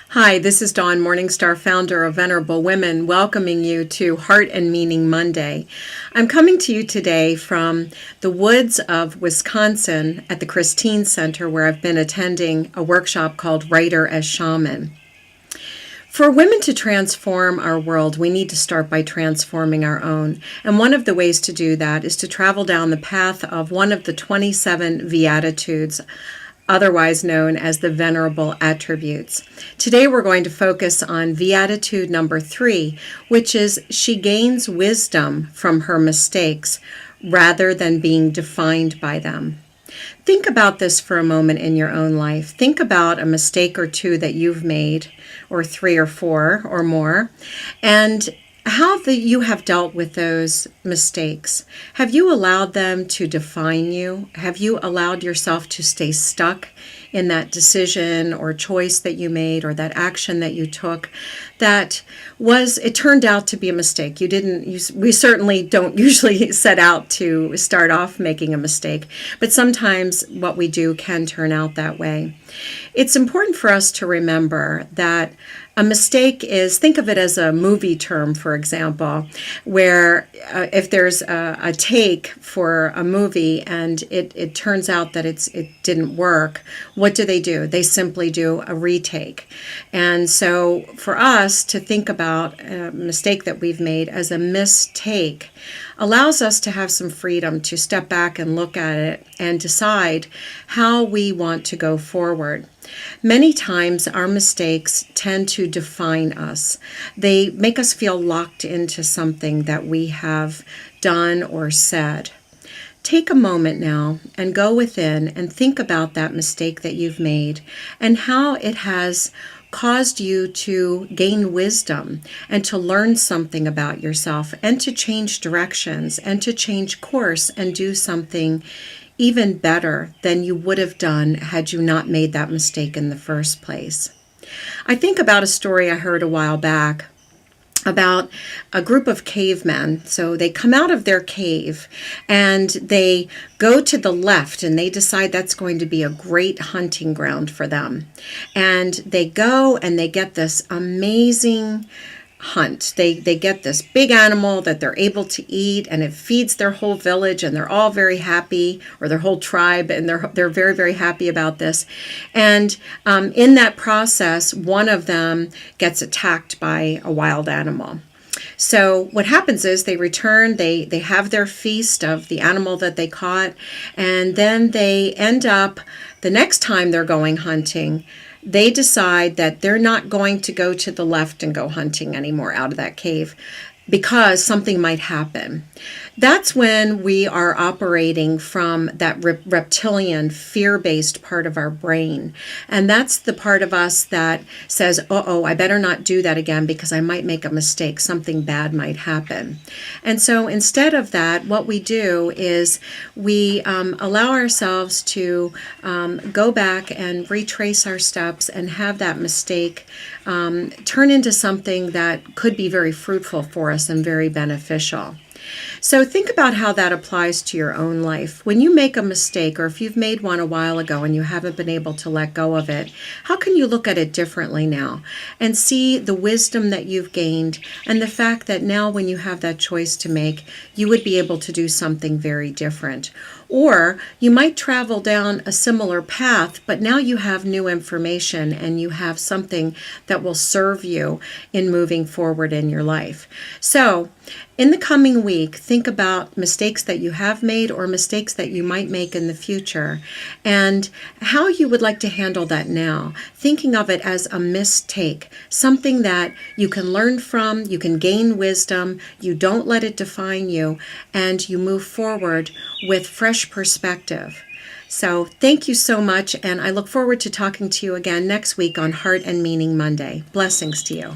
Hi, this is Dawn Morningstar, founder of Venerable Women, welcoming you to Heart and Meaning Monday. I'm coming to you today from the woods of Wisconsin at the Christine Center, where I've been attending a workshop called Writer as Shaman. For women to transform our world, we need to start by transforming our own. And one of the ways to do that is to travel down the path of one of the 27 Beatitudes, otherwise known as the Venerable Attributes. Today we're going to focus on Beatitude number 3, which is she gains wisdom from her mistakes rather than being defined by them. Think about this for a moment in your own life. Think about a mistake or two that you've made, or 3 or 4 or more, and how you have dealt with those mistakes. Have you allowed them to define you? Have you allowed yourself to stay stuck in that decision or choice that you made or that action that you took it turned out to be a mistake? We certainly don't usually set out to start off making a mistake, but sometimes what we do can turn out that way. It's important for us to remember that a mistake is, think of it as a movie term, for example, where if there's a take for a movie and it turns out that it didn't work, what do? They simply do a retake. And so for us to think about a mistake that we've made as a mistake allows us to have some freedom to step back and look at it and decide how we want to go forward. Many times our mistakes tend to define us. They make us feel locked into something that we have done or said. Take a moment now and go within and think about that mistake that you've made and how it has caused you to gain wisdom and to learn something about yourself and to change directions and to change course and do something even better than you would have done had you not made that mistake in the first place. I think about a story I heard a while back about a group of cavemen. So they come out of their cave and they go to the left and they decide that's going to be a great hunting ground for them. And they go and they get this amazing hunt. They get this big animal that they're able to eat, and it feeds their whole village, and they're all very happy, or their whole tribe, and they're very, very happy about this. And in that process, one of them gets attacked by a wild animal. So what happens is they return, they have their feast of the animal that they caught, and then they end up, the next time they're going hunting, they decide that they're not going to go to the left and go hunting anymore out of that cave because something might happen. That's when we are operating from that reptilian, fear-based part of our brain. And that's the part of us that says, I better not do that again because I might make a mistake. Something bad might happen. And so instead of that, what we do is we allow ourselves to go back and retrace our steps and have that mistake turn into something that could be very fruitful for us and very beneficial. So think about how that applies to your own life. When you make a mistake, or if you've made one a while ago and you haven't been able to let go of it, how can you look at it differently now and see the wisdom that you've gained and the fact that now when you have that choice to make, you would be able to do something very different? Or you might travel down a similar path, but now you have new information and you have something that will serve you in moving forward in your life. So in the coming week, think about mistakes that you have made or mistakes that you might make in the future and how you would like to handle that now. Thinking of it as a mistake, something that you can learn from, you can gain wisdom, you don't let it define you, and you move forward with fresh perspective. So thank you so much, and I look forward to talking to you again next week on Heart and Meaning Monday. Blessings to you.